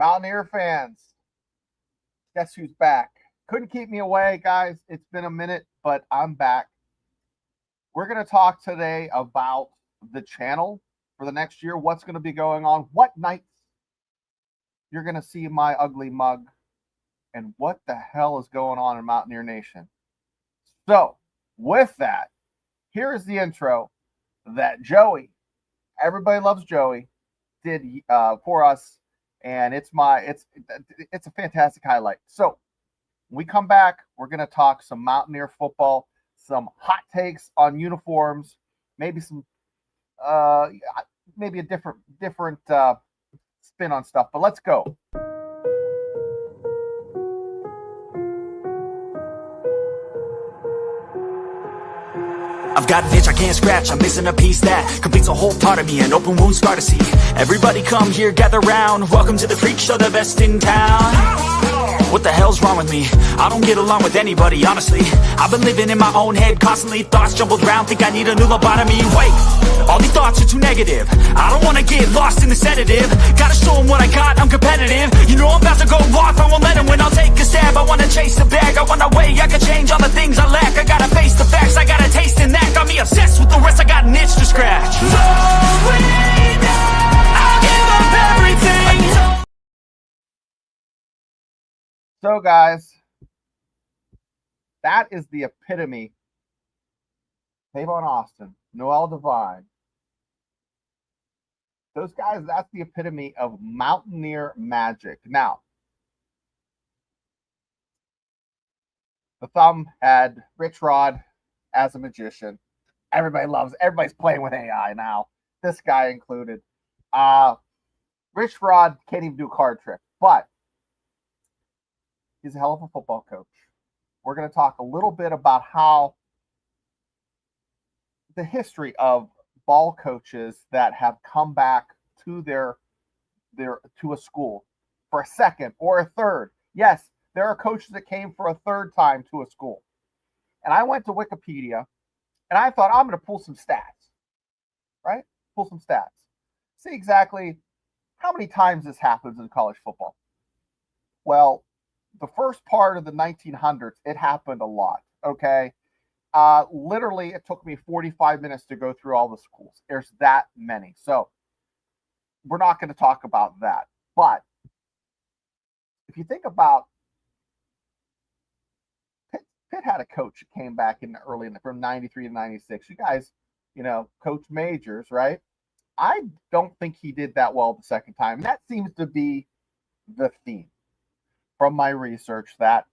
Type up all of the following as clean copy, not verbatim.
Mountaineer fans, guess who's back? Couldn't keep me away, guys. It's been a minute, but I'm back. We're going to talk today about the channel for the next year, what's going to be going on, what nights you're going to see my ugly mug, and what the hell is going on in Mountaineer Nation. So, with that, here is the intro that Joey, everybody loves Joey, did for us, and it's a fantastic highlight. So, when we come back, we're going to talk some Mountaineer football, some hot takes on uniforms, maybe some maybe a different spin on stuff. But let's go. I've got an itch I can't scratch, I'm missing a piece that completes a whole part of me, an open wound scar to see. Everybody come here, gather round, welcome to the freak show, the best in town. What the hell's wrong with me? I don't get along with anybody, honestly. I've been living in my own head constantly, thoughts jumbled round, think I need a new lobotomy. Wait, all these thoughts are too negative, I don't wanna get lost in the sedative. Gotta show them what I got, I'm competitive. You know I'm about to go off, I won't let them win, I'll take a stab. I wanna chase the bag, I wanna weigh, I can change all the things I lack. I gotta face the facts, I gotta taste in that. Got me obsessed with the rest, I got an itch to scratch. I'll give up everything. So, guys, that is the epitome. Tavon Austin, Noel Devine. Those guys, that's the epitome of Mountaineer magic. Now, the Thumb had Rich Rod as a magician. Everybody's playing with AI now. This guy included. Rich Rod can't even do a card trick, but he's a hell of a football coach. We're going to talk a little bit about how the history of ball coaches that have come back to to a school for a second or a third. Yes, there are coaches that came for a third time to a school. And I went to Wikipedia and I thought, I'm going to pull some stats, right? Pull some stats. See exactly how many times this happens in college football. Well, the first part of the 1900s, it happened a lot, okay? Literally, it took me 45 minutes to go through all the schools. There's that many. So we're not going to talk about that. But if you think about Pitt had a coach who came back from 93 to 96. You guys, Coach Majors, right? I don't think he did that well the second time. And that seems to be the theme from my research, that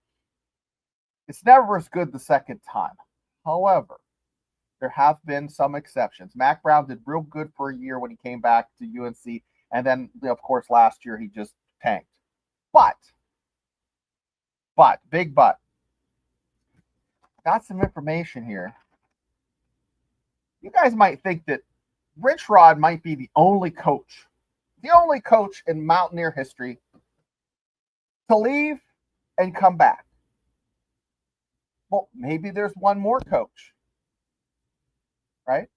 it's never as good the second time. However, there have been some exceptions. Mac Brown did real good for a year when he came back to UNC. And then, of course, last year he just tanked. But, big but. Got some information here. You guys might think that Rich Rod might be the only coach in Mountaineer history to leave and come back. Well, maybe there's one more coach, right?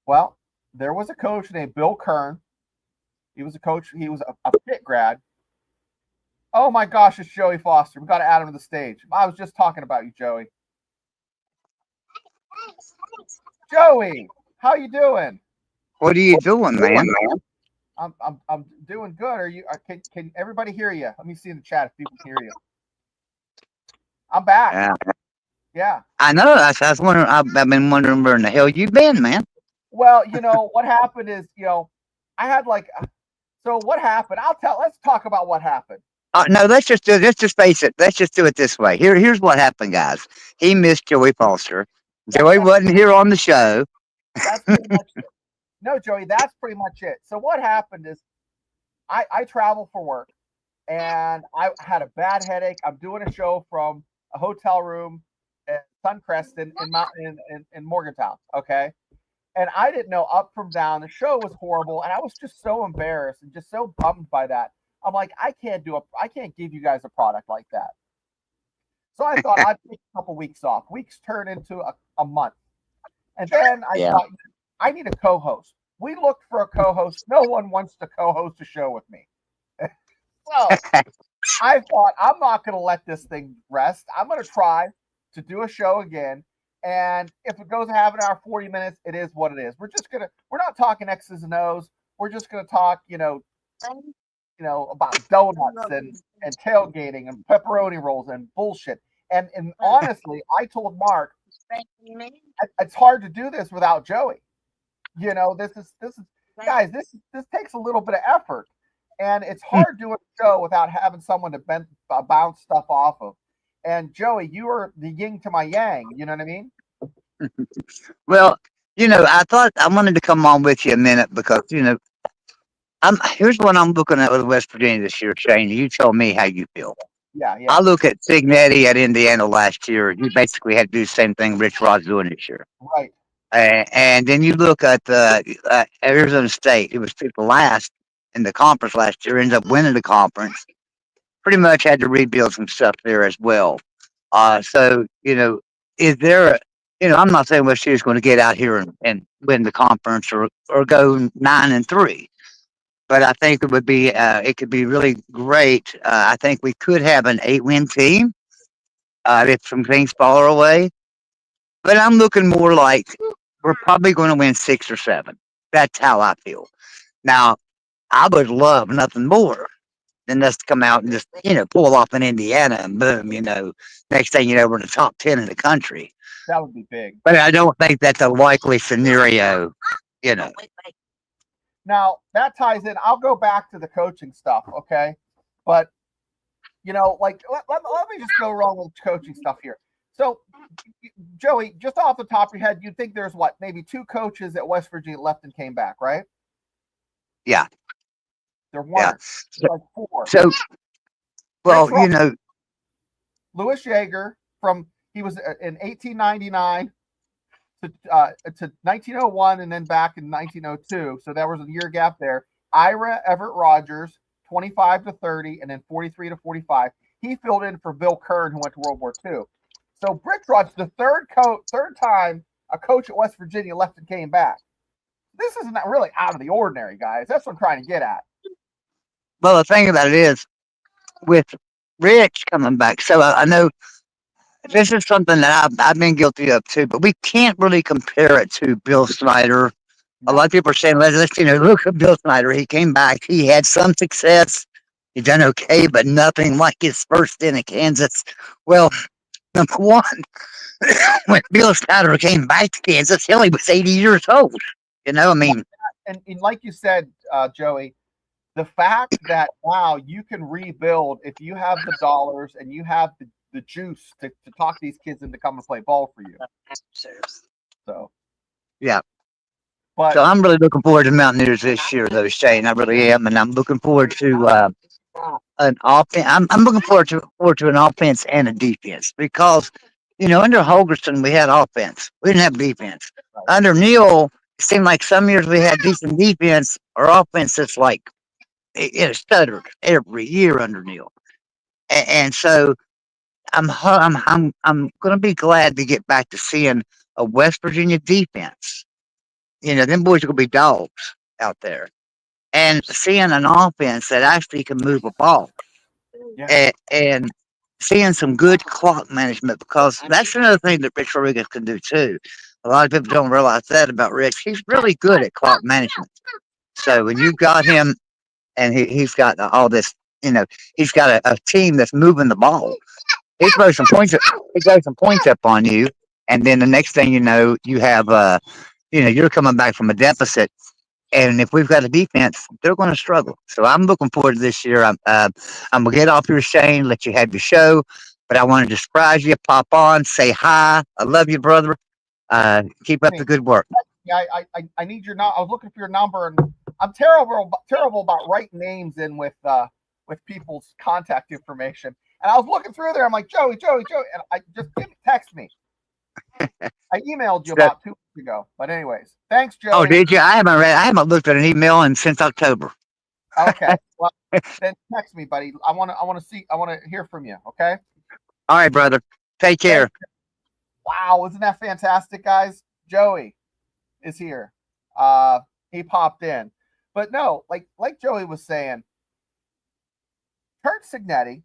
Well, there was a coach named Bill Kern. He was a coach. He was a Pitt grad. Oh my gosh, it's Joey Foster. We've got to add him to the stage. I was just talking about you, Joey. Joey, how you doing? What are you doing, man? I'm doing good. Are you? Can everybody hear you? Let me see in the chat if people can hear you. I'm back. Yeah. I know. I was wondering. I've been wondering where in the hell you been, man. Well, what happened is, I had so what happened? Let's talk about what happened. No, let's just face it. Let's just do it this way. Here's what happened, guys. He missed Joey Foster. Joey wasn't here on the show. That's pretty much it. No, Joey, that's pretty much it. So what happened is I travel for work and I had a bad headache. I'm doing a show from a hotel room at Suncrest in Morgantown. Okay. And I didn't know up from down. The show was horrible. And I was just so embarrassed and just so bummed by that. I'm like, I can't give you guys a product like that. So I thought I'd take a couple weeks off. Weeks turned into a month. And then I thought, I need a co-host. We looked for a co-host. No one wants to co-host a show with me. So I thought, I'm not going to let this thing rest. I'm going to try to do a show again. And if it goes half an hour, 40 minutes, it is what it is. We're not talking X's and O's. We're just going to talk, about donuts and tailgating and pepperoni rolls and bullshit. And honestly, I told Mark, it's hard to do this without Joey. This is guys, this takes a little bit of effort. And it's hard doing a show without having someone to bounce stuff off of. And Joey, you are the yin to my yang. You know what I mean? Well, I thought I wanted to come on with you a minute because here's what I'm looking at with West Virginia this year, Shane. You tell me how you feel. Yeah. I look at Signetti at Indiana last year. He basically had to do the same thing Rich Rod's doing this year. Right. And then you look at Arizona State, who was picked last in the conference last year, ends up winning the conference. Pretty much had to rebuild some stuff there as well. So, is there, I'm not saying West Virginia's going to get out here and win the conference or go 9-3. But I think it could be really great. I think we could have an 8-win team if some things fall our way. But I'm looking more like we're probably going to win 6 or 7. That's how I feel. Now, I would love nothing more than us to come out and just, pull off in Indiana and boom, next thing you know, we're in the top 10 in the country. That would be big. But I don't think that's a likely scenario, Now, that ties in. I'll go back to the coaching stuff, okay? But, let me just go wrong with coaching stuff here. So, Joey, just off the top of your head, you'd think there's maybe 2 coaches at West Virginia left and came back, right? Yeah. There weren't. Yeah. Like 4. So, well, Louis Yeager he was in 1899 to 1901 and then back in 1902. So there was a year gap there. Ira Everett Rogers, 25 to 30, and then 43 to 45. He filled in for Bill Kern, who went to World War II. So Brick Rod's the third time a coach at West Virginia left and came back. This is not really out of the ordinary, guys. That's what I'm trying to get at. Well, the thing about it is, with Rich coming back, so I know this is something that I've been guilty of too, but we can't really compare it to Bill Snyder. A lot of people are saying, let's look at Bill Snyder. He came back. He had some success. He done okay, but nothing like his first stint at Kansas. Well, number one, when Bill Snyder came back to Kansas, he was 80 years old. And like you said, Joey, the fact that wow, you can rebuild if you have the dollars and you have the juice to talk these kids into coming to play ball for you. So yeah. But so I'm really looking forward to Mountaineers this year, though, Shane. I really am, and I'm looking forward to an offense. I'm looking forward to an offense and a defense because under Holgerson we had offense, we didn't have defense. Right. Under Neal, it seemed like some years we had decent defense. Our offense is like it stuttered every year under Neal, and so I'm going to be glad to get back to seeing a West Virginia defense. Them boys are going to be dogs out there. And seeing an offense that actually can move a ball. Yeah. And seeing some good clock management, because that's another thing that Rich Rodriguez can do too. A lot of people don't realize that about Rich. He's really good at clock management. So when you've got him and he's got all this, he's got a team that's moving the ball. He throws some points up on you. And then the next thing you know, you have you're coming back from a deficit, and if we've got a defense, they're going to struggle. So I'm looking forward to this year. I'm gonna get off your Shane, let you have your show, but I wanted to surprise you, pop on, say hi. I love you, brother. Keep up the good work. Yeah, I need your number. I was looking for your number, and I'm terrible about writing names in with people's contact information. And I was looking through there. I'm like, Joey, and I just text me. I emailed you about 2 weeks ago, but anyways, thanks, Joey. Oh, did you? I haven't looked at an email since October. Okay, well then text me, buddy. I want to hear from you. Okay. All right, brother. Take care. Wow, isn't that fantastic, guys? Joey is here. he popped in. But no, like Joey was saying, Kurt Signetti,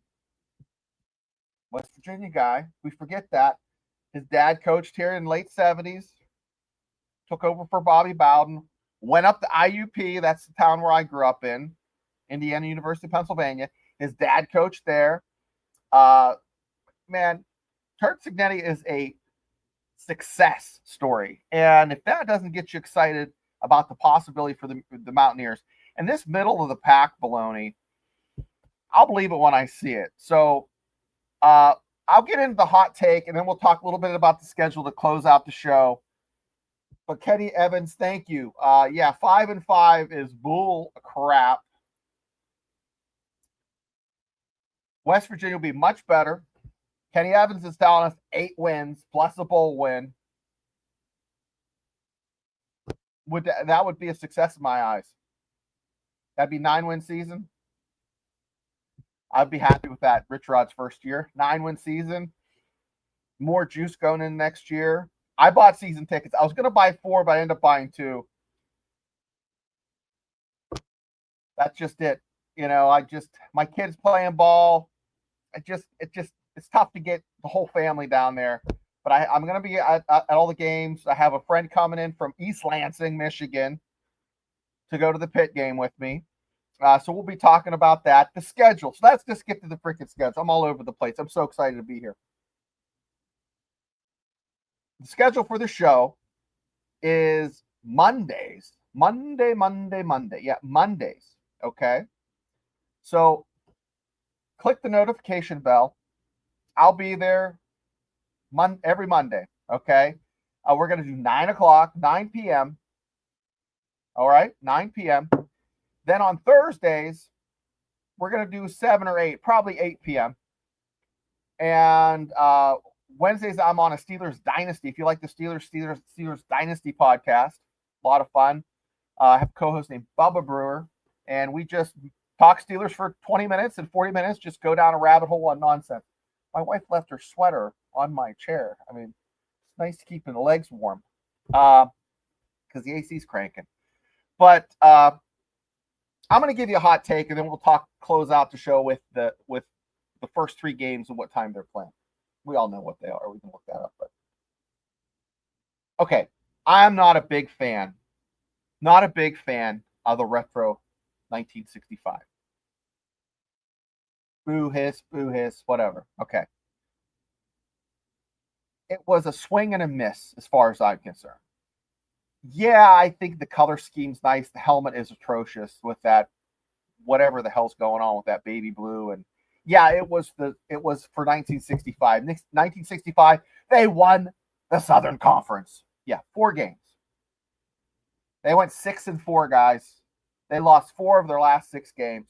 West Virginia guy, we forget that. His dad coached here in the late 70s, took over for Bobby Bowden, went up to IUP, that's the town where I grew up in, Indiana University, Pennsylvania. His dad coached there. Man, Kurt Signetti is a success story. And if that doesn't get you excited about the possibility for the Mountaineers and this middle of the pack baloney, I'll believe it when I see it. So I'll get into the hot take, and then we'll talk a little bit about the schedule to close out the show. But Kenny Evans, thank you. Yeah, 5-5 is bull crap. West Virginia will be much better. Kenny Evans is telling us 8 wins plus a bowl win. That would be a success in my eyes. That'd be 9-win season. I'd be happy with that. Rich Rod's first year, 9-win season. More juice going in next year. I bought season tickets. I was going to buy 4, but I ended up buying 2. That's just it. You know, my kids playing ball. It's tough to get the whole family down there. But I'm going to be at all the games. I have a friend coming in from East Lansing, Michigan, to go to the Pitt game with me. So we'll be talking about that. The schedule. So let's just get to the freaking schedule. I'm all over the place. I'm so excited to be here. The schedule for the show is Mondays. Monday. Yeah, Mondays. Okay. So click the notification bell. I'll be there every Monday. Okay. We're going to do 9 p.m. All right. 9 p.m. Then on Thursdays, we're going to do 7 or 8, probably 8 p.m. And Wednesdays, I'm on a Steelers Dynasty. If you like the Steelers Dynasty podcast, a lot of fun. I have a co-host named Bubba Brewer, and we just talk Steelers for 20 minutes and 40 minutes, just go down a rabbit hole on nonsense. My wife left her sweater on my chair. I mean, it's nice to keep the legs warm because the AC's cranking. But I'm going to give you a hot take, and then we'll close out the show with the first 3 games and what time they're playing. We all know what they are. We can look that up. But okay, I'm not a big fan of the retro 1965. Boo hiss, whatever. Okay. It was a swing and a miss as far as I'm concerned. Yeah, I think the color scheme's nice. The helmet is atrocious with that, whatever the hell's going on with that baby blue. And yeah, it was for 1965. 1965, they won the Southern Conference. Yeah, 4 games. They went 6-4, guys. They lost 4 of their last 6 games.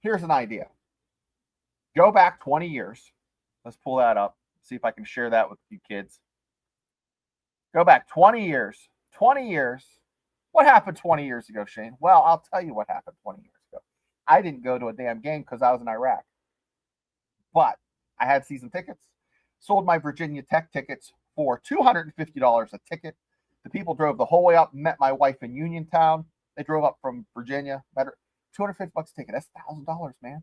Here's an idea. Go back 20 years. Let's pull that up. See if I can share that with you kids. Go back 20 years. 20 years. What happened 20 years ago, Shane? Well, I'll tell you what happened 20 years ago. I didn't go to a damn game because I was in Iraq. But I had season tickets. Sold my Virginia Tech tickets for $250 a ticket. The people drove the whole way up, met my wife in Uniontown. They drove up from Virginia. Better $250 a ticket. That's $1,000, man.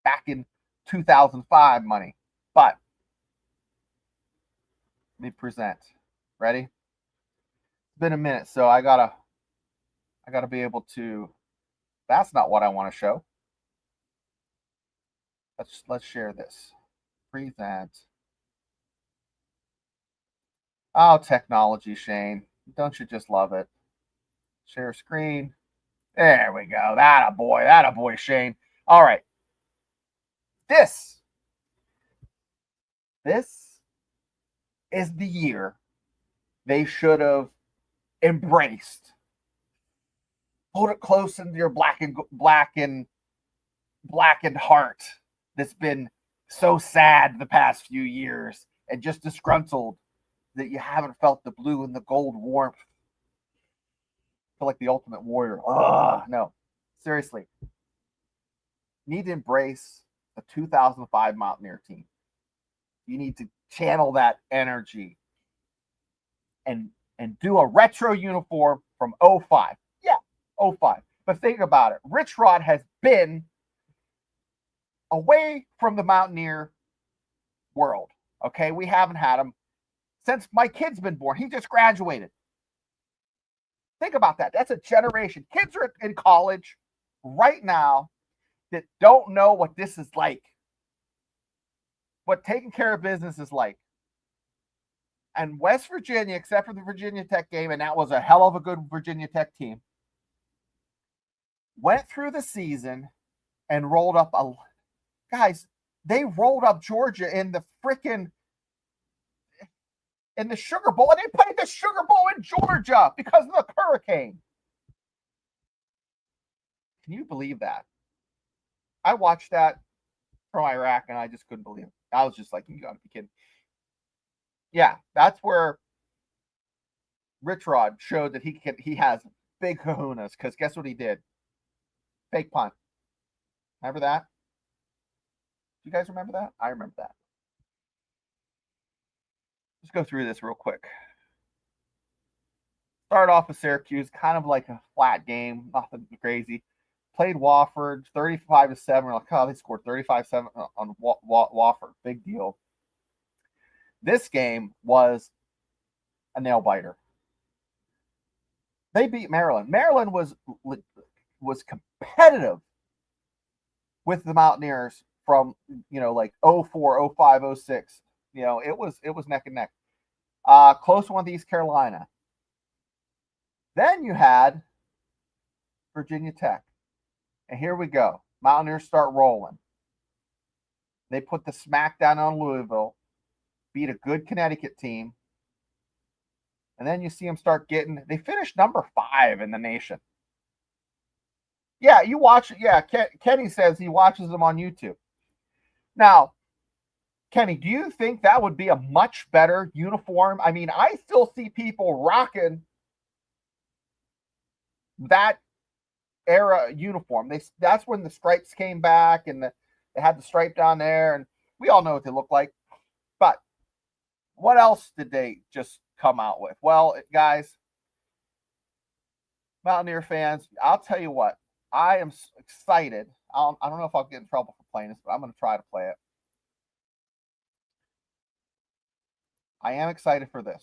Back in 2005 money. But let me present. Ready? It's been a minute, so I gotta be able to. That's not what I want to show. Let's share this. Present. Oh, technology, Shane. Don't you just love it? Share screen. There we go. That a boy, Shane. All right. This is the year they should have embraced. Hold it close into your blackened heart that's been so sad the past few years and just disgruntled that you haven't felt the blue and the gold warmth. Feel like the Ultimate Warrior. No. Seriously. Need to embrace the 2005 Mountaineer team. You need to channel that energy and do a retro uniform from 05. Yeah, 05. But think about it. Rich Rod has been away from the Mountaineer world. Okay, we haven't had him since my kid's been born. He just graduated. Think about that. That's a generation. Kids are in college right now that don't know what this is like, what taking care of business is like. And West Virginia, except for the Virginia Tech game, and that was a hell of a good Virginia Tech team, went through the season and rolled up guys, they rolled up Georgia in the Sugar Bowl, and they played the Sugar Bowl in Georgia because of the hurricane. Can you believe that? I watched that from Iraq, and I just couldn't believe it. I was just like, you gotta be kidding. Yeah, that's where Rich Rod showed that he has big kahunas, because guess what he did? Fake punt. Remember that? Do you guys remember that? I remember that. Let's go through this real quick. Start off with Syracuse, kind of like a flat game, nothing crazy. Played Wofford 35-7. We're like, oh, they scored 35-7 on Wofford. Big deal. This game was a nail biter. They beat Maryland. Maryland was competitive with the Mountaineers from, like 04, 05, 06. It was neck and neck. Close one to East Carolina. Then you had Virginia Tech. And here we go. Mountaineers start rolling. They put the smack down on Louisville, beat a good Connecticut team. And then you see them start they finished number 5 in the nation. Yeah, you watch it. Yeah, Kenny says he watches them on YouTube. Now, Kenny, do you think that would be a much better uniform? I mean, I still see people rocking that era uniform. That's when the stripes came back, and they had the stripe down there, and we all know what they look like. But what else did they just come out with? Well, guys, Mountaineer fans, I'll tell you what, I am excited. I don't know if I'll get in trouble for playing this, but I'm going to try to play it. I am excited for this.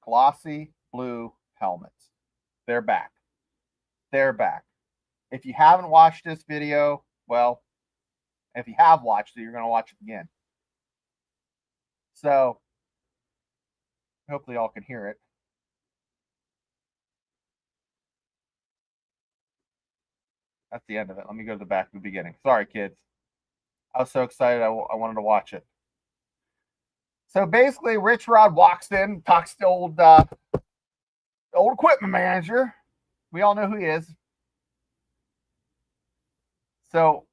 Glossy blue helmets. They're back. They're back. If you haven't watched this video, well, if you have watched it, you're going to watch it again. So, hopefully y'all can hear it. That's the end of it. Let me go to the back to the beginning. Sorry, kids. I was so excited I wanted to watch it. So basically, Rich Rod walks in, talks to old equipment manager. We all know who he is. So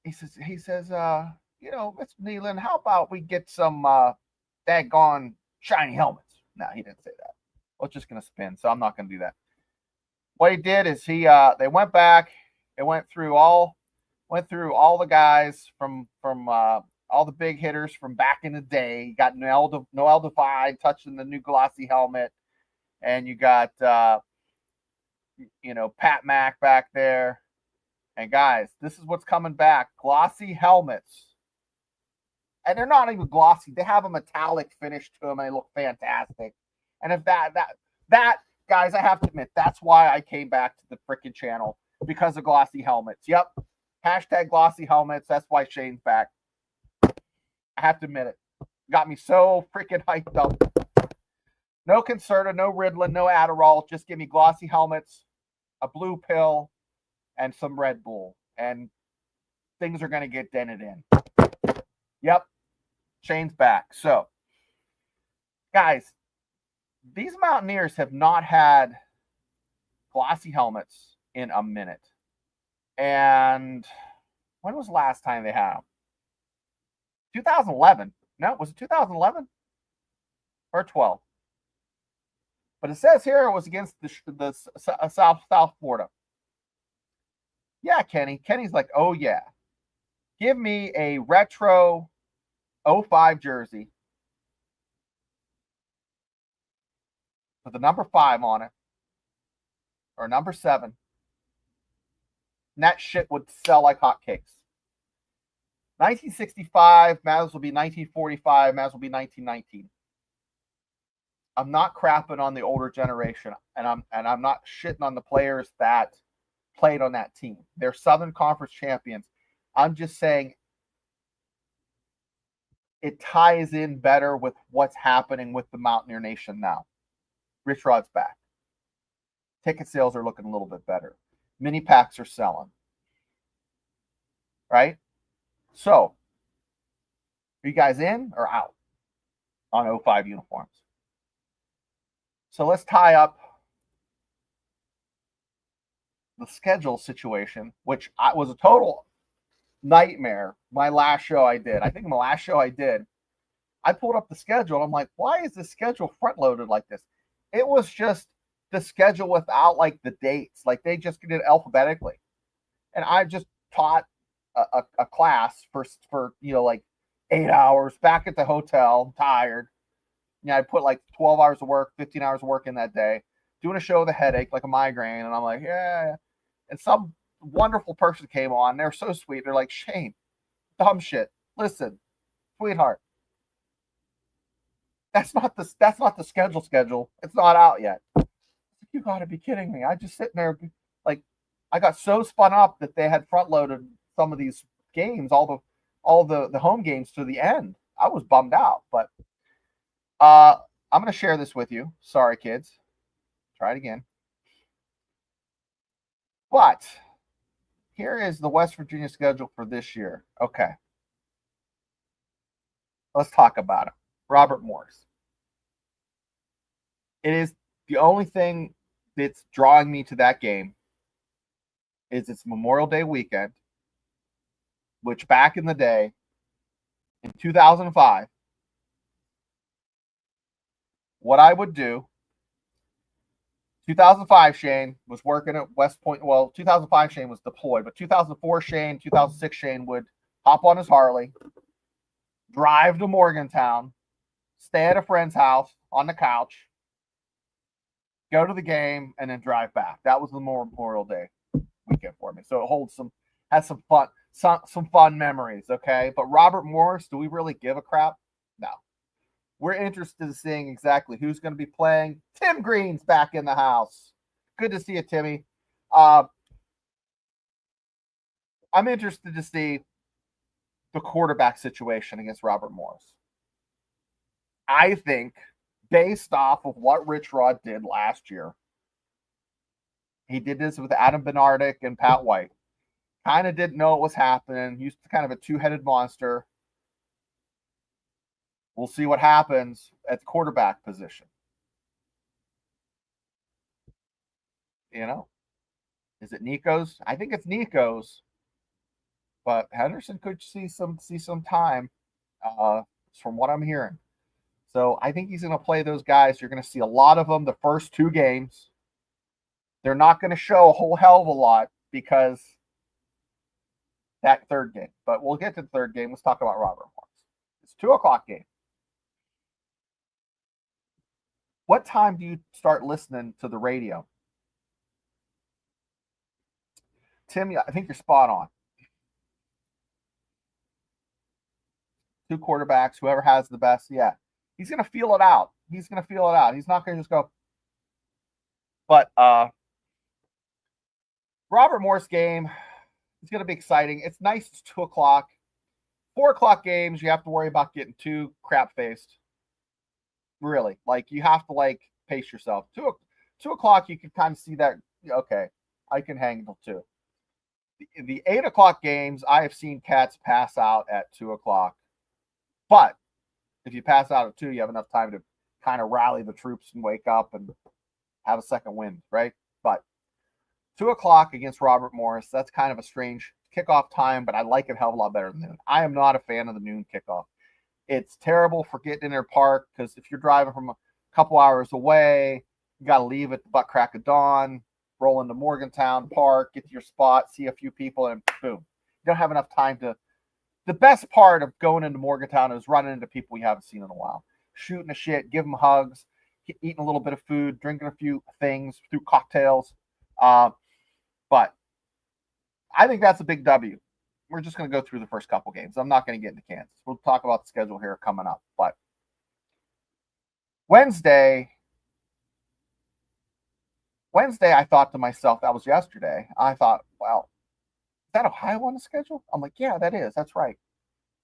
he says, Mr. Nealon, how about we get some daggone shiny helmets? No, he didn't say that. I was just gonna spin, so I'm not gonna do that. What he did is they went back. It went through all the guys from all the big hitters from back in the day. You got Noel Devine touching the new glossy helmet, and you got Pat Mack back there. And guys, this is what's coming back: glossy helmets. And they're not even glossy; they have a metallic finish to them, and they look fantastic. And if that guys, I have to admit, that's why I came back to the freaking channel, because of glossy helmets. Yep. Hashtag glossy helmets. That's why Shane's back. I have to admit it. Got me so freaking hyped up. No Concerta, no Ritalin, no Adderall. Just give me glossy helmets, a blue pill, and some Red Bull. And things are going to get dented in. Yep. Shane's back. So, guys, these Mountaineers have not had glossy helmets in a minute. And when was the last time they had them? 2011. No, was it 2011 or 12? But it says here it was against the South Florida. Yeah, Kenny. Kenny's like, oh yeah, give me a retro 05 jersey with the number 5 on it, or number 7, and that shit would sell like hotcakes. 1965, might as well be 1945, might as well be 1919. I'm not crapping on the older generation, and I'm not shitting on the players that played on that team. They're Southern Conference champions. I'm just saying it ties in better with what's happening with the Mountaineer Nation now. Rich Rod's back. Ticket sales are looking a little bit better. Mini packs are selling. Right? So, are you guys in or out on 05 uniforms? So let's tie up the schedule situation, which was a total nightmare. My last show I did. I pulled up the schedule. I'm like, why is the schedule front loaded like this? It was just the schedule without like the dates. Like they just did it alphabetically. And I just taught a class for like 8 hours back at the hotel. I'm tired. I put like 12 hours of work, 15 hours of work in that day, doing a show with a headache, like a migraine. And I'm like, yeah. And some wonderful person came on. They're so sweet. They're like, Shane, dumb shit. Listen, sweetheart. That's not the schedule. It's not out yet. You got to be kidding me. I just sitting there like I got so spun up that they had front loaded some of these games, all the home games to the end. I was bummed out, but I'm going to share this with you. Sorry, kids. Try it again. But here is the West Virginia schedule for this year. Okay. Let's talk about it. Robert Morris. It is the only thing that's drawing me to that game is it's Memorial Day weekend, which back in the day, in 2005, what I would do, 2005 Shane was working at West Point. Well, 2005 Shane was deployed, but 2004 Shane, 2006 Shane would hop on his Harley, drive to Morgantown, stay at a friend's house on the couch, go to the game, and then drive back. That was the Memorial Day weekend for me. So it has some fun memories, okay? But Robert Morris, do we really give a crap? No. We're interested in seeing exactly who's going to be playing. Tim Green's back in the house. Good to see you, Timmy. I'm interested to see the quarterback situation against Robert Morris. I think, based off of what Rich Rod did last year, he did this with Adam Bernardic and Pat White. Kind of didn't know what was happening. Used to kind of a two-headed monster. We'll see what happens at the quarterback position. Is it Nico's? I think it's Nico's, but Henderson could see some time, from what I'm hearing. So I think he's going to play those guys. You're going to see a lot of them the first 2 games. They're not going to show a whole hell of a lot because that third game. But we'll get to the third game. Let's talk about Robert Morris. It's 2:00 game. What time do you start listening to the radio? Tim, I think you're spot on. 2 quarterbacks, whoever has the best, yeah. He's going to feel it out. He's not going to just go. But Robert Morris game is going to be exciting. It's nice. It's 2:00. 4:00 games, you have to worry about getting too crap-faced. Really. Like, you have to, pace yourself. 2:00, you can kind of see that, okay, I can handle 2. The 8:00 games, I have seen cats pass out at 2:00. But if you pass out at 2, you have enough time to kind of rally the troops and wake up and have a second wind, right? But 2:00 against Robert Morris, that's kind of a strange kickoff time, but I like it a hell of a lot better than noon. I am not a fan of the noon kickoff. It's terrible for getting in their park because if you're driving from a couple hours away, you got to leave at the butt crack of dawn, roll into Morgantown Park, get to your spot, see a few people, and boom. You don't have enough time to. The best part of going into Morgantown is running into people you haven't seen in a while, shooting the shit, give them hugs, eating a little bit of food, drinking a few things through cocktails. But I think that's a big W. We're just going to go through the first couple games. I'm not going to get into Kansas. We'll talk about the schedule here coming up. But Wednesday, I thought to myself, that was yesterday. I thought, well, is that Ohio on the schedule? I'm like, yeah, that is. That's right.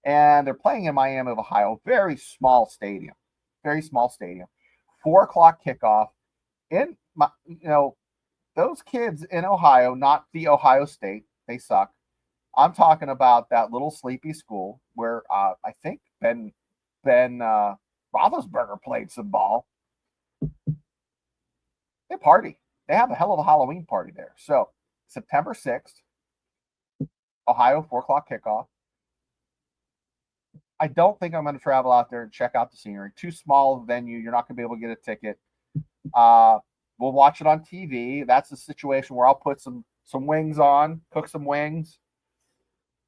And they're playing in Miami of Ohio. Very small stadium. 4:00 kickoff. In my, those kids in Ohio, not the Ohio State, they suck. I'm talking about that little sleepy school where I think Ben Roethlisberger played some ball. They party. They have a hell of a Halloween party there. So September 6th, Ohio, 4:00 kickoff. I don't think I'm going to travel out there and check out the scenery. Too small venue. You're not going to be able to get a ticket. We'll watch it on TV. That's a situation where I'll put some wings on, cook some wings,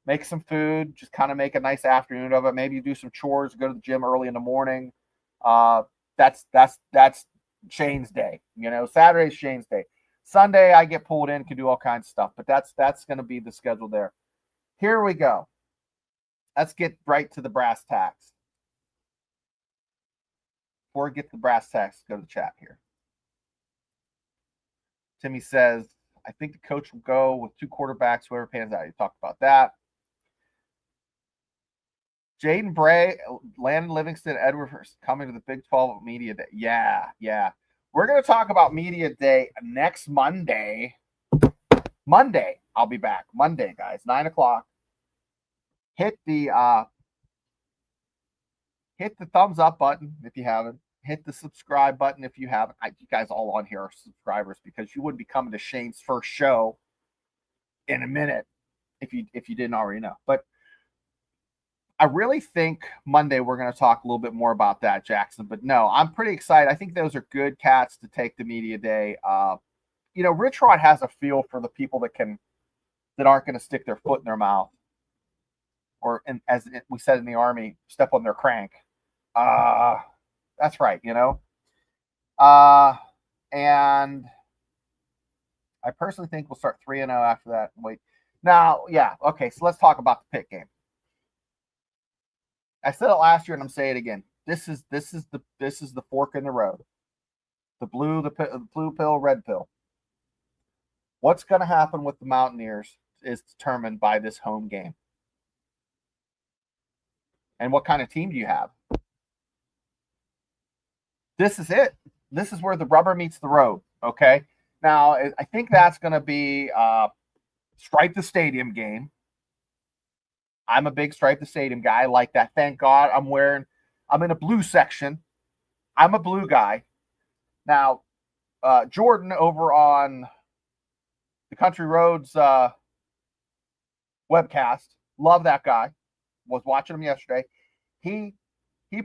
make some food, just kind of make a nice afternoon of it. Maybe do some chores, go to the gym early in the morning. That's Shane's day. Saturday's Shane's day. Sunday I get pulled in, can do all kinds of stuff, but that's going to be the schedule there. Here we go. Let's get right to the brass tacks. Before we get to the brass tacks, go to the chat here. Timmy says, I think the coach will go with 2 quarterbacks, whoever pans out. You talked about that. Jaden Bray, Landon Livingston, Edward coming to the Big 12 Media Day. Yeah. We're going to talk about Media Day next Monday. I'll be back. Monday, guys, 9:00. Hit the thumbs up button if you haven't. Hit the subscribe button if you haven't. You guys all on here are subscribers because you wouldn't be coming to Shane's first show in a minute if you didn't already know. But I really think Monday we're going to talk a little bit more about that, Jackson. But no, I'm pretty excited. I think those are good cats to take the media day. Rich Rod has a feel for the people that aren't going to stick their foot in their mouth, or as we said in the Army, step on their crank. That's right, and I personally think we'll start 3-0 after that. Wait, now, yeah, okay. So let's talk about the Pitt game. I said it last year, and I'm saying it again. This is the fork in the road. The blue pill, red pill. What's going to happen with the Mountaineers is determined by this home game. And what kind of team do you have? This is it. This is where the rubber meets the road. Okay. Now, I think that's going to be Stripe the Stadium game. I'm a big Stripe the Stadium guy. I like that. Thank God I'm in a blue section. I'm a blue guy. Now, Jordan over on the Country Roads webcast. Love that guy. Was watching him yesterday. He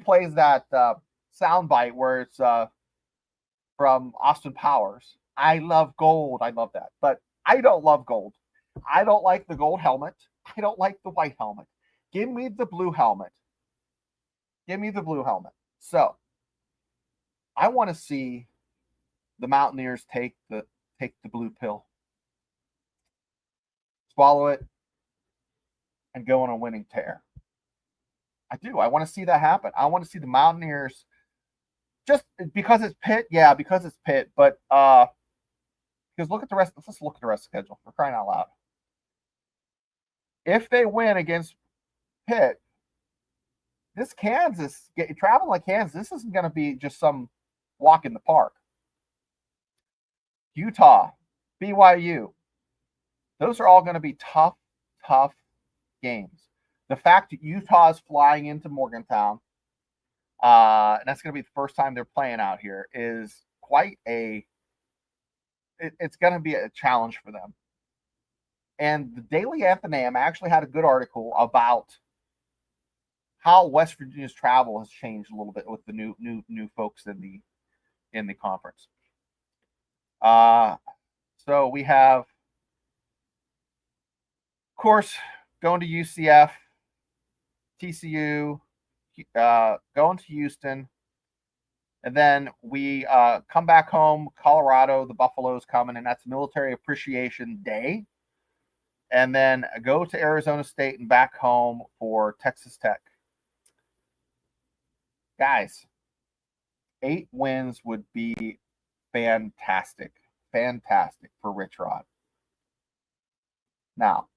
plays that soundbite where it's from Austin Powers. I love gold. I love that. But I don't love gold. I don't like the gold helmet. I don't like the white helmet. Give me the blue helmet. So I want to see the Mountaineers take the blue pill, swallow it, and go on a winning tear. I do. I want to see that happen. I want to see the Mountaineers, just because it's Pitt. Yeah, because it's Pitt. But because look at the rest. Let's look at the rest of the schedule. For crying out loud. If they win against Pitt, this Kansas, traveling like Kansas, this isn't going to be just some walk in the park. Utah, BYU, those are all going to be tough games. The fact that Utah is flying into Morgantown, and that's going to be the first time they're playing out here, is quite it's going to be a challenge for them. And the Daily Athenaeum actually had a good article about how West Virginia's travel has changed a little bit with the new folks in the conference. So we have, of course, going to UCF, TCU, going to Houston, And then we come back home, Colorado, the Buffaloes coming, and that's Military Appreciation Day. And then go to Arizona State and back home for Texas Tech. Guys, 8 wins would be fantastic. Fantastic for Rich Rod. Now,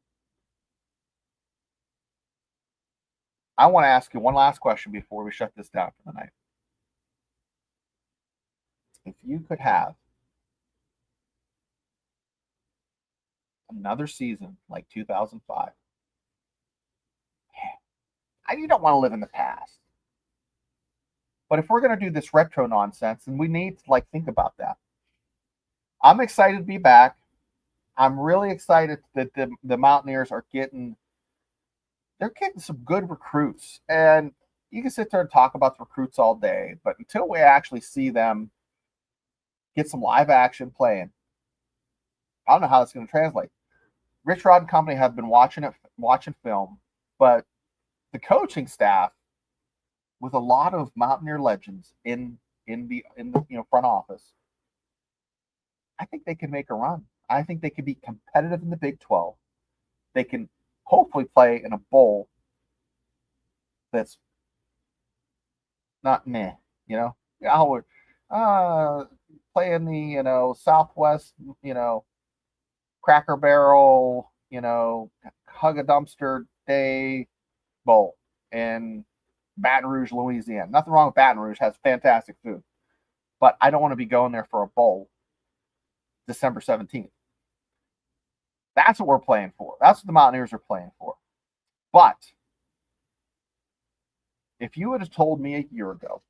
I want to ask you one last question before we shut this down for the night. If you could have another season like 2005, you don't want to live in the past. But if we're going to do this retro nonsense, then we need to think about that. I'm excited to be back. I'm really excited that the Mountaineers are getting some good recruits. And you can sit there and talk about the recruits all day, but until we actually see them get some live action playing, I don't know how it's going to translate. Rich Rod and company have been watching film, but the coaching staff, with a lot of Mountaineer legends in the front office, I think they can make a run. I think they can be competitive in the Big 12. They can hopefully play in a bowl that's not meh, play in the Southwest, Cracker Barrel, hug a dumpster day bowl in Baton Rouge, Louisiana. Nothing wrong with Baton Rouge, has fantastic food, but I don't want to be going there for a bowl December 17th. That's what we're playing for. That's what the Mountaineers are playing for. But if you would have told me a year ago,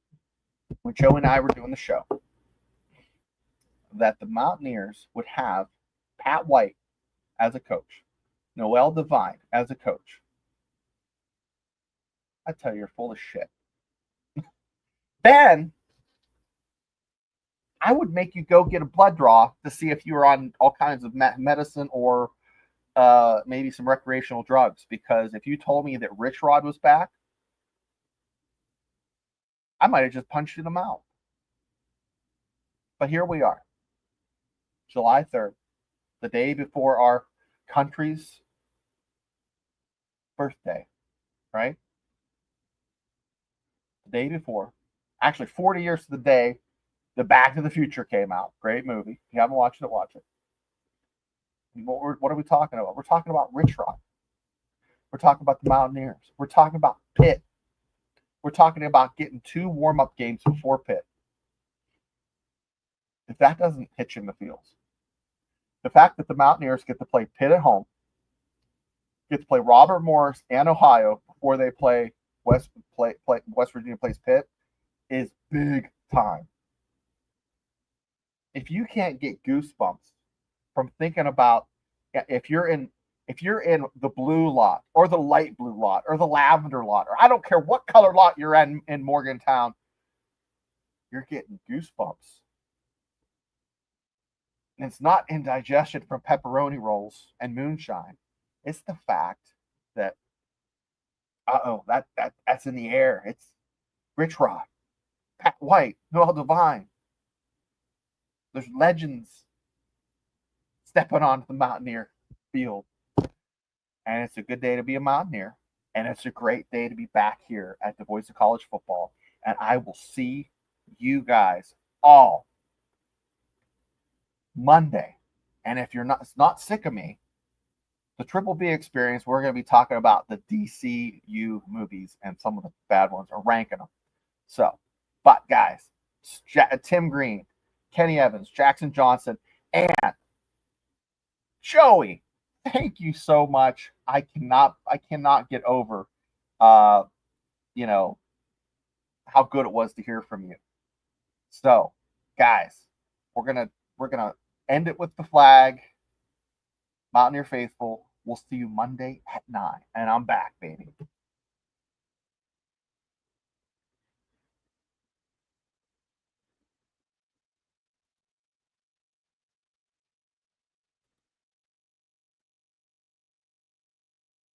when Joe and I were doing the show, that the Mountaineers would have Pat White as a coach, Noel Devine as a coach, I tell you, you're full of shit. Then I would make you go get a blood draw to see if you were on all kinds of medicine or maybe some recreational drugs. Because if you told me that Rich Rod was back, I might have just punched you in the mouth. But here we are, July 3rd, the day before our country's birthday, right? The day before, actually 40 years to the day, the Back to the Future came out. Great movie. If you haven't watched it, watch it. What are we talking about? We're talking about Rich Rod. We're talking about the Mountaineers. We're talking about Pitt. We're talking about getting 2 warm-up games before Pitt. If that doesn't hit you in the feels, the fact that the Mountaineers get to play Pitt at home, get to play Robert Morris and Ohio before they play West Virginia plays Pitt, is big time. If you can't get goosebumps from thinking about if you're in the blue lot or the light blue lot or the lavender lot, or I don't care what color lot you're in Morgantown, you're getting goosebumps. And it's not indigestion from pepperoni rolls and moonshine. It's the fact that that's in the air. It's Rich Rod, Pat White, Noel Devine. There's legends stepping onto the Mountaineer field. And it's a good day to be a Mountaineer. And it's a great day to be back here at the Voice of College Football. And I will see you guys all Monday. And if you're not sick of me, the Triple B experience, we're going to be talking about the DCU movies and some of the bad ones, or ranking them. So, but guys, Tim Green, Kenny Evans, Jackson Johnson, and Joey, thank you so much. I cannot get over, how good it was to hear from you. So, guys, we're gonna end it with the flag. Mountaineer faithful, we'll see you Monday at 9, and I'm back, baby.